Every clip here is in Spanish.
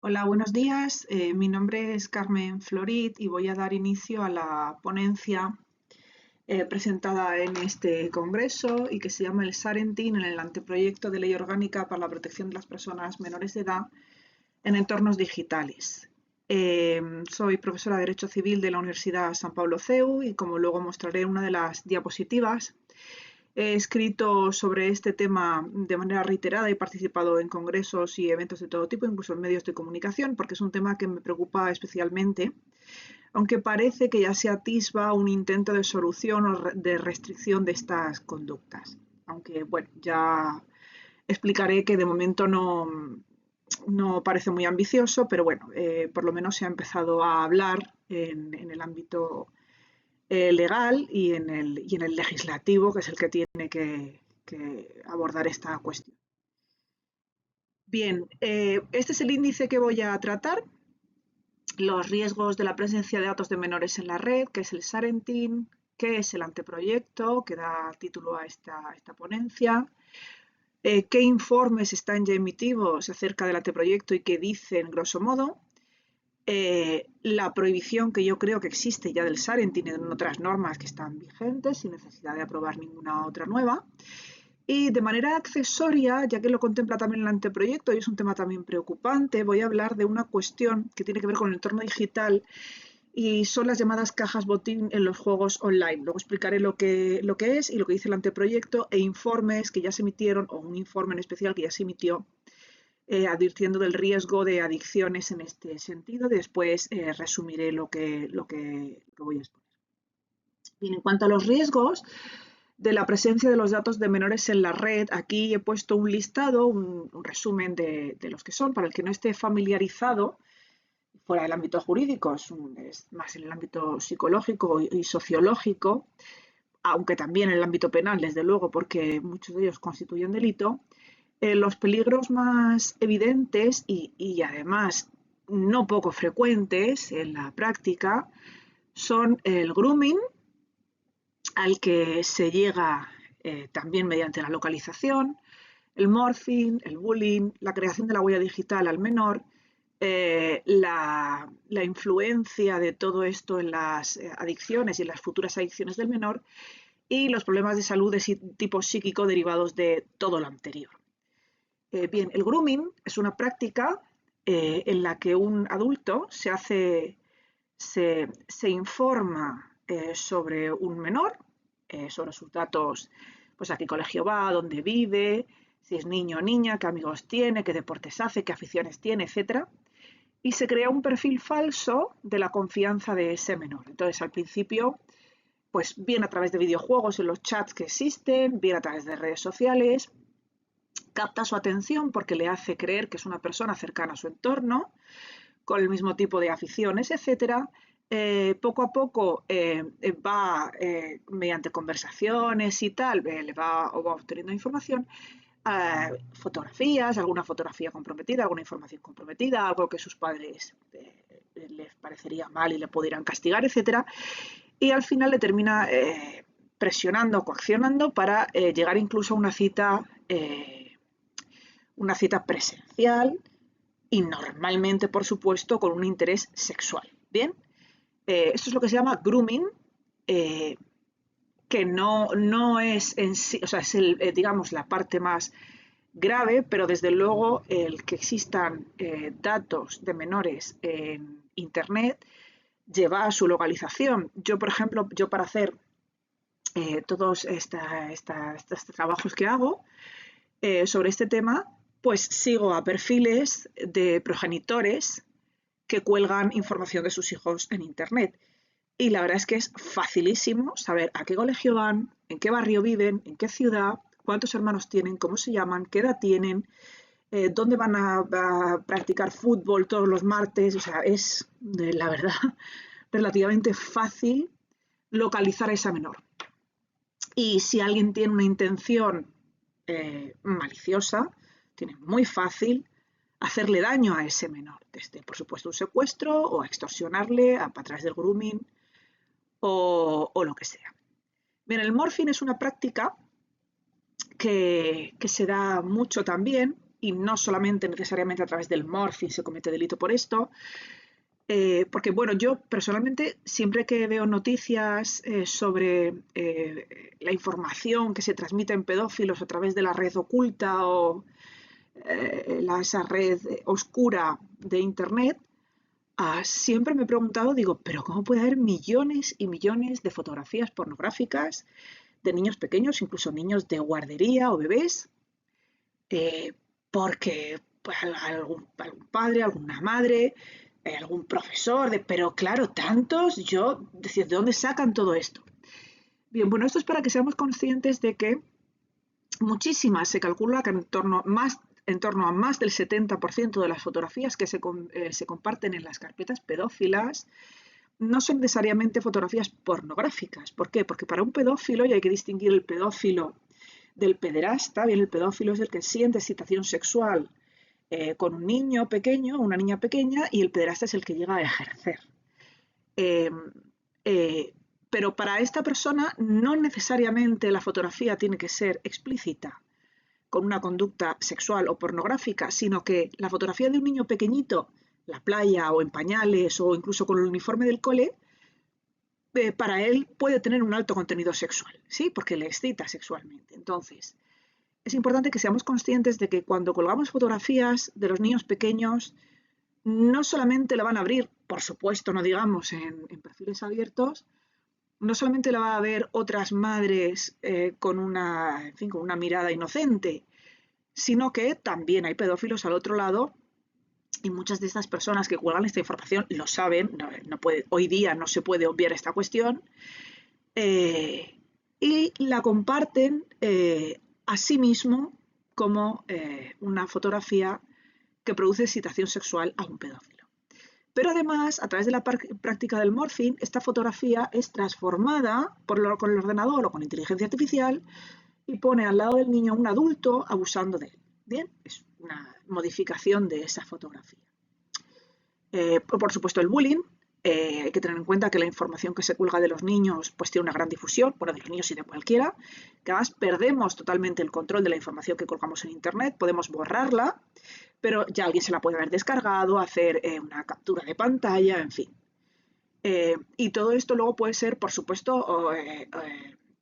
Hola, buenos días. Mi nombre es Carmen Florit y voy a dar inicio a la ponencia presentada en este congreso y que se llama el SARENTIN en el anteproyecto de ley orgánica para la protección de las personas menores de edad en entornos digitales. Soy profesora de Derecho Civil de la Universidad San Pablo CEU y como luego mostraré en una de las diapositivas, he escrito sobre este tema de manera reiterada y he participado en congresos y eventos de todo tipo, incluso en medios de comunicación, porque es un tema que me preocupa especialmente, aunque parece que ya se atisba un intento de solución o de restricción de estas conductas. Aunque, bueno, ya explicaré que de momento no parece muy ambicioso, pero bueno, por lo menos se ha empezado a hablar en el ámbito legal y en el legislativo, que es el que tiene que abordar esta cuestión. Bien, este es el índice que voy a tratar, los riesgos de la presencia de datos de menores en la red, que es el SARENTIN, qué es el anteproyecto, que da título a esta ponencia, qué informes están ya emitidos acerca del anteproyecto y qué dicen, grosso modo, la prohibición que yo creo que existe ya del SARENTIN en otras normas que están vigentes sin necesidad de aprobar ninguna otra nueva. Y de manera accesoria, ya que lo contempla también el anteproyecto y es un tema también preocupante, voy a hablar de una cuestión que tiene que ver con el entorno digital y son las llamadas cajas botín en los juegos online. Luego explicaré lo que es y lo que dice el anteproyecto e informes que ya se emitieron, o un informe en especial que ya se emitió advirtiendo del riesgo de adicciones en este sentido. Después resumiré lo que voy a exponer. Bien, en cuanto a los riesgos de la presencia de los datos de menores en la red, aquí he puesto un listado, un resumen de los que son, para el que no esté familiarizado fuera del ámbito jurídico, es más en el ámbito psicológico y sociológico, aunque también en el ámbito penal, desde luego, porque muchos de ellos constituyen delito. Los peligros más evidentes y además no poco frecuentes en la práctica son el grooming, al que se llega también mediante la localización, el morphing, el bullying, la creación de la huella digital al menor, la influencia de todo esto en las adicciones y en las futuras adicciones del menor y los problemas de salud de tipo psíquico derivados de todo lo anterior. Bien, el grooming es una práctica en la que un adulto se informa sobre un menor, sobre sus datos, pues a qué colegio va, dónde vive, si es niño o niña, qué amigos tiene, qué deportes hace, qué aficiones tiene, etcétera. Y se crea un perfil falso de la confianza de ese menor. Entonces, al principio, pues bien a través de videojuegos en los chats que existen, bien a través de redes sociales, capta su atención porque le hace creer que es una persona cercana a su entorno, con el mismo tipo de aficiones, etcétera. Poco a poco va, mediante conversaciones y tal, le va obteniendo información, fotografías, alguna fotografía comprometida, alguna información comprometida, algo que sus padres les parecería mal y le pudieran castigar, etcétera. Y al final le termina presionando, coaccionando para llegar incluso a una cita presencial y normalmente, por supuesto, con un interés sexual. Bien, esto es lo que se llama grooming, eh, que no es en sí, o sea, es digamos, la parte más grave, pero desde luego el que existan datos de menores en Internet lleva a su localización. Yo, por ejemplo, yo para hacer todos estos trabajos que hago sobre este tema, pues sigo a perfiles de progenitores que cuelgan información de sus hijos en Internet. Y la verdad es que es facilísimo saber a qué colegio van, en qué barrio viven, en qué ciudad, cuántos hermanos tienen, cómo se llaman, qué edad tienen, dónde van a practicar fútbol todos los martes. O sea, es, la verdad, relativamente fácil localizar a esa menor. Y si alguien tiene una intención maliciosa, tiene muy fácil hacerle daño a ese menor, desde, por supuesto, un secuestro o extorsionarle a través del grooming o lo que sea. Bien, el morphing es una práctica que se da mucho también y no solamente necesariamente a través del morphing se comete delito por esto. Porque bueno, yo personalmente siempre que veo noticias sobre la información que se transmite en pedófilos a través de la red oculta o esa red oscura de Internet, siempre me he preguntado, digo, pero ¿cómo puede haber millones y millones de fotografías pornográficas de niños pequeños, incluso niños de guardería o bebés? Eh, Porque pues, algún padre, alguna madre, algún profesor, pero claro, tantos, yo decía, ¿de dónde sacan todo esto? Bien, bueno, esto es para que seamos conscientes de que muchísimas, se calcula que en torno a más del 70% de las fotografías que se comparten en las carpetas pedófilas no son necesariamente fotografías pornográficas. ¿Por qué? Porque para un pedófilo, y hay que distinguir el pedófilo del pederasta, bien, el pedófilo es el que siente excitación sexual con un niño pequeño, una niña pequeña, y el pederasta es el que llega a ejercer. Eh, eh, pero para esta persona no necesariamente la fotografía tiene que ser explícita con una conducta sexual o pornográfica, sino que la fotografía de un niño pequeñito, la playa o en pañales o incluso con el uniforme del cole, para él puede tener un alto contenido sexual, ¿sí? Porque le excita sexualmente. Entonces, es importante que seamos conscientes de que cuando colgamos fotografías de los niños pequeños, no solamente la van a abrir, por supuesto, no digamos en perfiles abiertos, no solamente la va a ver otras madres con una mirada inocente, sino que también hay pedófilos al otro lado y muchas de estas personas que cuelgan esta información lo saben, hoy día no se puede obviar esta cuestión, eh, y la comparten a sí mismo como una fotografía que produce excitación sexual a un pedófilo. Pero además, a través de la práctica del morphing, esta fotografía es transformada con el ordenador o con inteligencia artificial y pone al lado del niño un adulto abusando de él. Bien, es una modificación de esa fotografía. Por supuesto, el bullying. Hay que tener en cuenta que la información que se cuelga de los niños pues tiene una gran difusión, bueno, de los niños y de cualquiera, que además perdemos totalmente el control de la información que colgamos en Internet, podemos borrarla, pero ya alguien se la puede haber descargado, hacer una captura de pantalla, en fin. Y todo esto luego puede ser, por supuesto,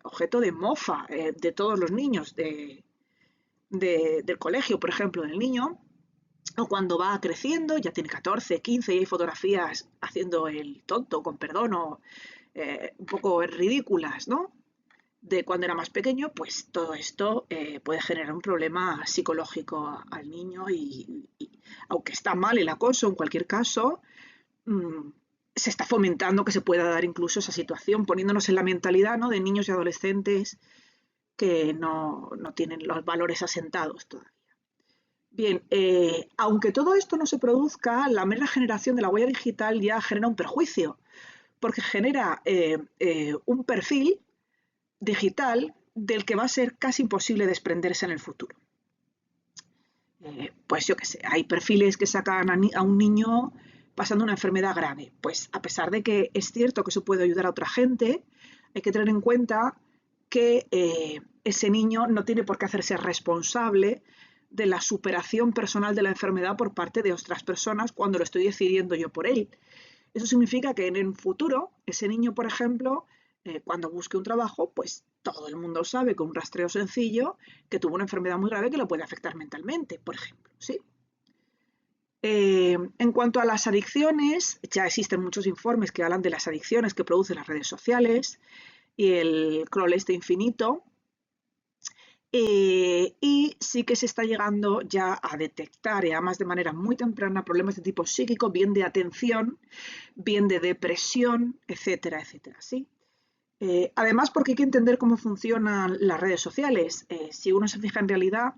objeto de mofa de todos los niños del colegio, por ejemplo, del niño, o cuando va creciendo, ya tiene 14, 15 y hay fotografías haciendo el tonto, con perdón, o un poco ridículas, ¿no? De cuando era más pequeño, pues todo esto puede generar un problema psicológico al niño y aunque está mal el acoso en cualquier caso, se está fomentando que se pueda dar incluso esa situación, poniéndonos en la mentalidad, ¿no?, de niños y adolescentes que no tienen los valores asentados todavía. Bien, aunque todo esto no se produzca, la mera generación de la huella digital ya genera un perjuicio, porque genera un perfil digital del que va a ser casi imposible desprenderse en el futuro. Pues yo qué sé, hay perfiles que sacan a un niño pasando una enfermedad grave. Pues a pesar de que es cierto que eso puede ayudar a otra gente, hay que tener en cuenta que ese niño no tiene por qué hacerse responsable de la superación personal de la enfermedad por parte de otras personas cuando lo estoy decidiendo yo por él. Eso significa que en el futuro, ese niño, por ejemplo, cuando busque un trabajo, pues todo el mundo sabe con un rastreo sencillo que tuvo una enfermedad muy grave que lo puede afectar mentalmente, por ejemplo, ¿sí? En cuanto a las adicciones, ya existen muchos informes que hablan de las adicciones que producen las redes sociales y el scroll este infinito. Y sí que se está llegando ya a detectar, y además de manera muy temprana, problemas de tipo psíquico, bien de atención, bien de depresión, etcétera, etcétera, ¿sí? Además, porque hay que entender cómo funcionan las redes sociales. Si uno se fija en realidad,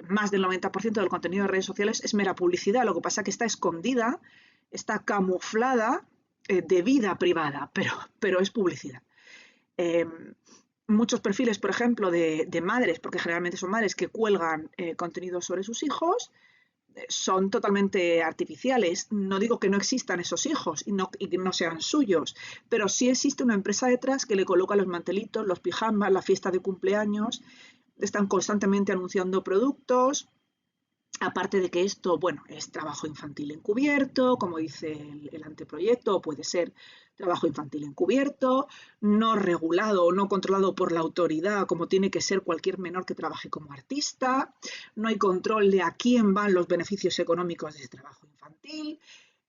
más del 90% del contenido de redes sociales es mera publicidad, lo que pasa es que está escondida, está camuflada de vida privada, pero es publicidad. Muchos perfiles, por ejemplo, de madres, porque generalmente son madres que cuelgan contenido sobre sus hijos, son totalmente artificiales. No digo que no existan esos hijos y que no sean suyos, pero sí existe una empresa detrás que le coloca los mantelitos, los pijamas, la fiesta de cumpleaños, están constantemente anunciando productos Aparte de que esto, bueno, es trabajo infantil encubierto, como dice el anteproyecto, puede ser trabajo infantil encubierto, no regulado o no controlado por la autoridad, como tiene que ser cualquier menor que trabaje como artista, no hay control de a quién van los beneficios económicos de ese trabajo infantil,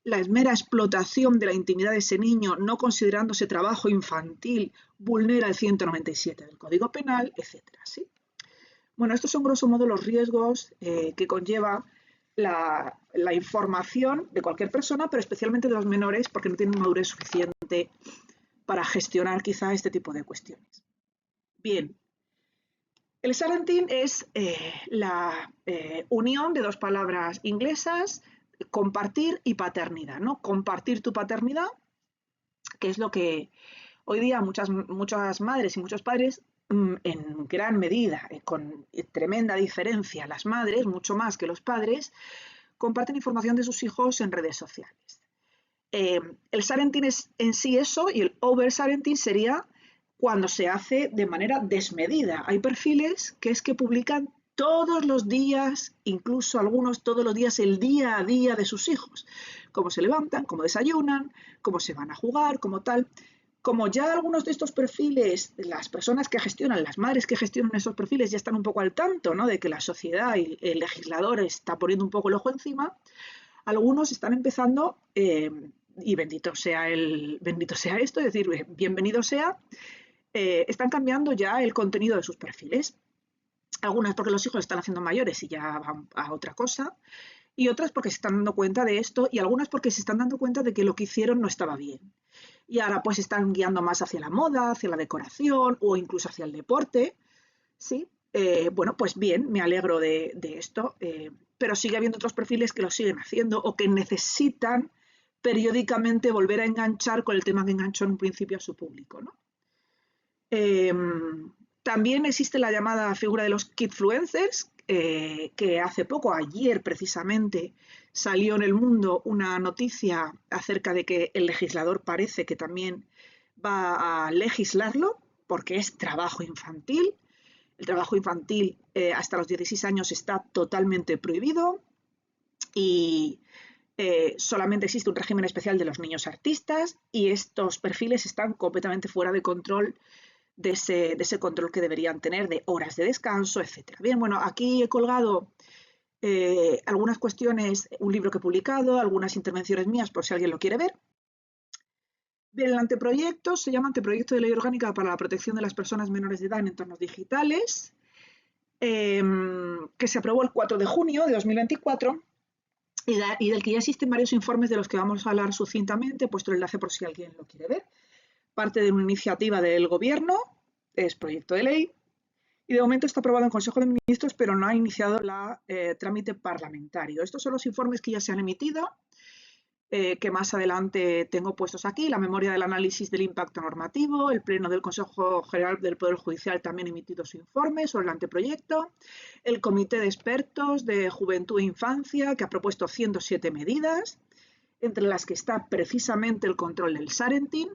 la mera explotación de la intimidad de ese niño, no considerándose trabajo infantil, vulnera el 197 del Código Penal, etcétera, ¿sí? Bueno, estos son grosso modo los riesgos que conlleva la información de cualquier persona, pero especialmente de los menores, porque no tienen madurez suficiente para gestionar quizá este tipo de cuestiones. Bien, el parenting es la unión de dos palabras inglesas, compartir y paternidad, ¿no? Compartir tu paternidad, que es lo que hoy día muchas madres y muchos padres, en gran medida, con tremenda diferencia, las madres, mucho más que los padres, comparten información de sus hijos en redes sociales. El sharenting es en sí eso, y el over-sharenting sería cuando se hace de manera desmedida. Hay perfiles que es que publican todos los días, incluso algunos todos los días, el día a día de sus hijos. Cómo se levantan, cómo desayunan, cómo se van a jugar, cómo tal. Como ya algunos de estos perfiles, las personas que gestionan, las madres que gestionan esos perfiles ya están un poco al tanto, ¿no?, de que la sociedad y el legislador está poniendo un poco el ojo encima, algunos están empezando, y bendito sea esto, es decir, bienvenido sea, están cambiando ya el contenido de sus perfiles. Algunas porque los hijos están haciendo mayores y ya van a otra cosa, y otras porque se están dando cuenta de esto, y algunas porque se están dando cuenta de que lo que hicieron no estaba bien. Y ahora pues están guiando más hacia la moda, hacia la decoración o incluso hacia el deporte, ¿sí? Bueno, pues bien, me alegro de esto, pero sigue habiendo otros perfiles que lo siguen haciendo o que necesitan periódicamente volver a enganchar con el tema que enganchó en un principio a su público, ¿no? También existe la llamada figura de los kidfluencers, que hace poco, ayer precisamente, salió en El Mundo una noticia acerca de que el legislador parece que también va a legislarlo, porque es trabajo infantil. El trabajo infantil hasta los 16 años está totalmente prohibido y solamente existe un régimen especial de los niños artistas, y estos perfiles están completamente fuera de control de ese control que deberían tener de horas de descanso, etc. Bien, bueno, aquí he colgado algunas cuestiones, un libro que he publicado, algunas intervenciones mías por si alguien lo quiere ver. Bien, el anteproyecto se llama Anteproyecto de Ley Orgánica para la Protección de las Personas Menores de Edad en Entornos Digitales, que se aprobó el 4 de junio de 2024 y del que ya existen varios informes de los que vamos a hablar sucintamente. He puesto el enlace por si alguien lo quiere ver. Parte de una iniciativa del Gobierno, es proyecto de ley, y de momento está aprobado en Consejo de Ministros, pero no ha iniciado el trámite parlamentario. Estos son los informes que ya se han emitido, que más adelante tengo puestos aquí: la memoria del análisis del impacto normativo, el Pleno del Consejo General del Poder Judicial también ha emitido su informe sobre el anteproyecto, el Comité de Expertos de Juventud e Infancia, que ha propuesto 107 medidas, entre las que está precisamente el control del sharenting.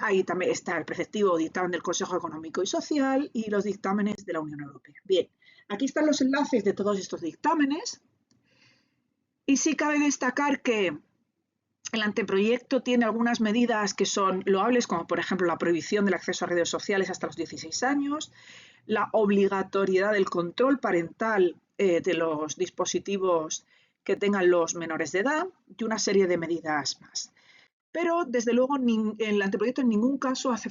Ahí también está el preceptivo dictamen del Consejo Económico y Social y los dictámenes de la Unión Europea. Bien, aquí están los enlaces de todos estos dictámenes. Y sí cabe destacar que el anteproyecto tiene algunas medidas que son loables, como por ejemplo la prohibición del acceso a redes sociales hasta los 16 años, la obligatoriedad del control parental de los dispositivos que tengan los menores de edad y una serie de medidas más. Pero, desde luego, el anteproyecto en ningún caso hace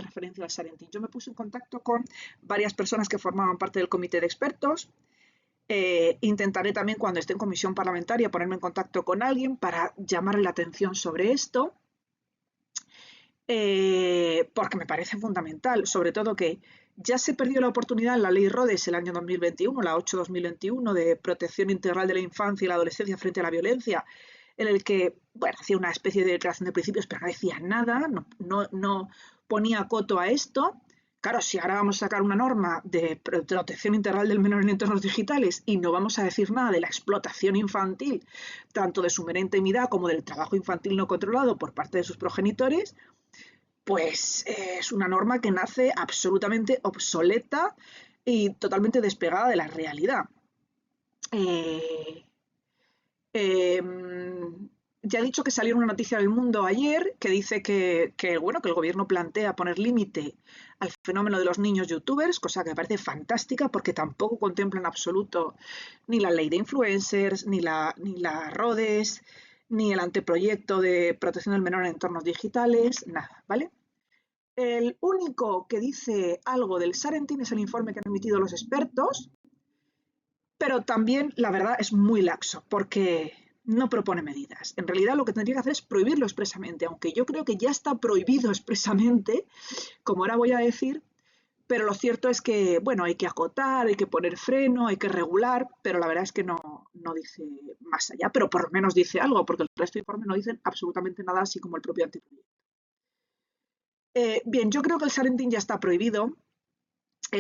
referencia al sharenting. Yo me puse en contacto con varias personas que formaban parte del comité de expertos. Intentaré también, cuando esté en comisión parlamentaria, ponerme en contacto con alguien para llamarle la atención sobre esto, porque me parece fundamental, sobre todo que ya se perdió la oportunidad en la ley Rhodes el año 2021, la 8/2021, de protección integral de la infancia y la adolescencia frente a la violencia, en el que, bueno, hacía una especie de declaración de principios, pero no decía nada, no ponía coto a esto. Claro, si ahora vamos a sacar una norma de protección integral del menor en entornos digitales y no vamos a decir nada de la explotación infantil, tanto de su mera intimidad como del trabajo infantil no controlado por parte de sus progenitores, pues es una norma que nace absolutamente obsoleta y totalmente despegada de la realidad. Eh, eh, ya he dicho que salió una noticia del Mundo ayer que dice bueno, que el gobierno plantea poner límite al fenómeno de los niños youtubers, cosa que me parece fantástica porque tampoco contempla en absoluto ni la ley de influencers, ni la RODES, ni el anteproyecto de protección del menor en entornos digitales, nada, ¿vale? El único que dice algo del Sarentin es el informe que han emitido los expertos, pero también, la verdad, es muy laxo, porque no propone medidas. En realidad lo que tendría que hacer es prohibirlo expresamente, aunque yo creo que ya está prohibido expresamente, como ahora voy a decir, pero lo cierto es que, bueno, hay que acotar, hay que poner freno, hay que regular, pero la verdad es que no dice más allá, pero por lo menos dice algo, porque el resto de informes no dicen absolutamente nada, así como el propio anteproyecto. Bien, yo creo que el Sarentin ya está prohibido,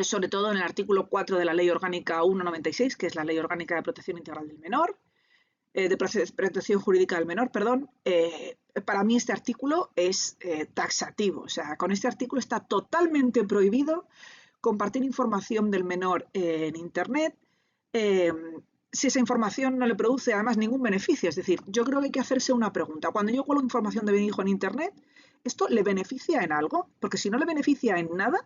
sobre todo en el artículo 4 de la Ley Orgánica 196, que es la Ley Orgánica de Protección Integral del Menor, de protección jurídica del menor, perdón. Para mí este artículo es taxativo, o sea, con este artículo está totalmente prohibido compartir información del menor en Internet, eh, si esa información no le produce además ningún beneficio. Es decir, yo creo que hay que hacerse una pregunta. Cuando yo cuelgo información de mi hijo en Internet, ¿esto le beneficia en algo? Porque si no le beneficia en nada,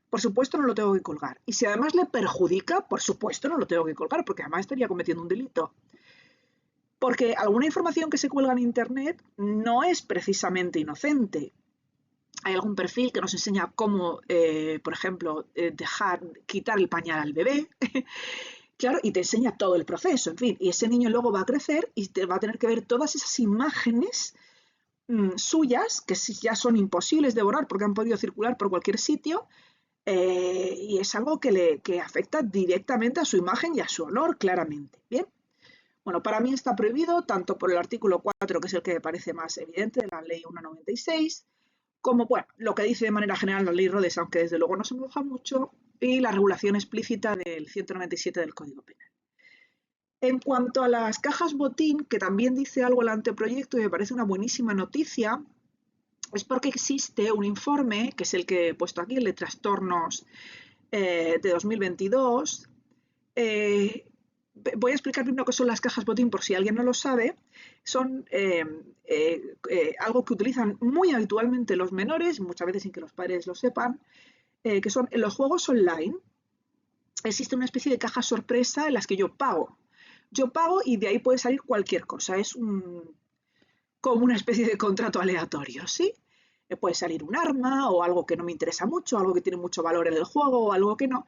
por supuesto no lo tengo que colgar. Y si además le perjudica, por supuesto no lo tengo que colgar, porque además estaría cometiendo un delito. Porque alguna información que se cuelga en Internet no es precisamente inocente. Hay algún perfil que nos enseña cómo, por ejemplo, quitar el pañal al bebé, claro, y te enseña todo el proceso, en fin, y ese niño luego va a crecer y te va a tener que ver todas esas imágenes suyas, que ya son imposibles de borrar porque han podido circular por cualquier sitio, y es algo que afecta directamente a su imagen y a su honor, claramente. Bien. Bueno, para mí está prohibido tanto por el artículo 4, que es el que me parece más evidente, de la ley 196, como, bueno, lo que dice de manera general la ley RODES, aunque desde luego no se moja mucho, y la regulación explícita del 197 del Código Penal. En cuanto a las cajas botín, que también dice algo el anteproyecto y me parece una buenísima noticia, es porque existe un informe, que es el que he puesto aquí, el de trastornos de 2022. Voy a explicar primero qué son las cajas botín por si alguien no lo sabe. Son algo que utilizan muy habitualmente los menores, muchas veces sin que los padres lo sepan, que son en los juegos online. Existe una especie de caja sorpresa en las que yo pago. Yo pago y de ahí puede salir cualquier cosa. Es como una especie de contrato aleatorio, ¿sí? Puede salir un arma o algo que no me interesa mucho, algo que tiene mucho valor en el juego o algo que no.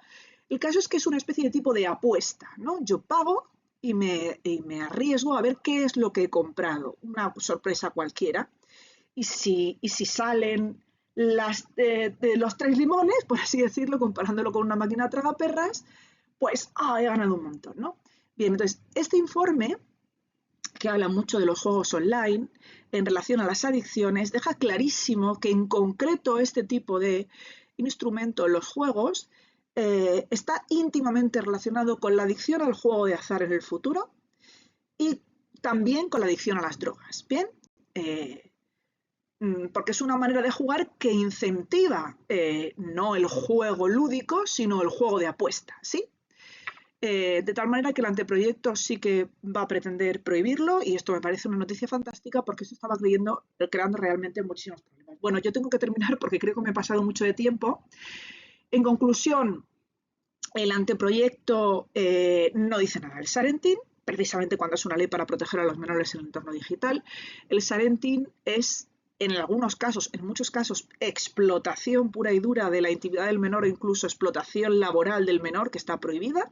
El caso es que es una especie de tipo de apuesta, ¿no? Yo pago y me arriesgo a ver qué es lo que he comprado, una sorpresa cualquiera. Y si salen los 3 limones, por así decirlo, comparándolo con una máquina tragaperras, pues he ganado un montón, ¿no? Bien, entonces, este informe, que habla mucho de los juegos online en relación a las adicciones, deja clarísimo que en concreto este tipo de instrumento en los juegos está íntimamente relacionado con la adicción al juego de azar en el futuro y también con la adicción a las drogas. Bien, porque es una manera de jugar que incentiva no el juego lúdico, sino el juego de apuesta, ¿sí? De tal manera que el anteproyecto sí que va a pretender prohibirlo y esto me parece una noticia fantástica porque eso estaba creando realmente muchísimos problemas. Bueno, yo tengo que terminar porque creo que me he pasado mucho de tiempo. En conclusión, el anteproyecto no dice nada del Sarentin, precisamente cuando es una ley para proteger a los menores en el entorno digital. El Sarentin es, en algunos casos, en muchos casos, explotación pura y dura de la intimidad del menor o incluso explotación laboral del menor que está prohibida.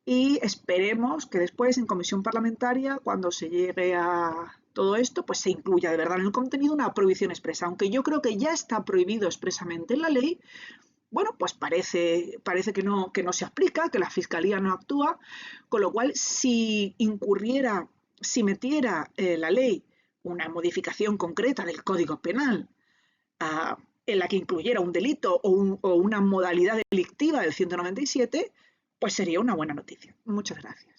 Y esperemos que después en comisión parlamentaria, cuando se llegue a todo esto, pues se incluya de verdad en el contenido una prohibición expresa. Aunque yo creo que ya está prohibido expresamente en la ley, bueno, pues parece que no se aplica, que la Fiscalía no actúa, con lo cual si metiera la ley una modificación concreta del Código Penal en la que incluyera un delito o una modalidad delictiva del 197, pues sería una buena noticia. Muchas gracias.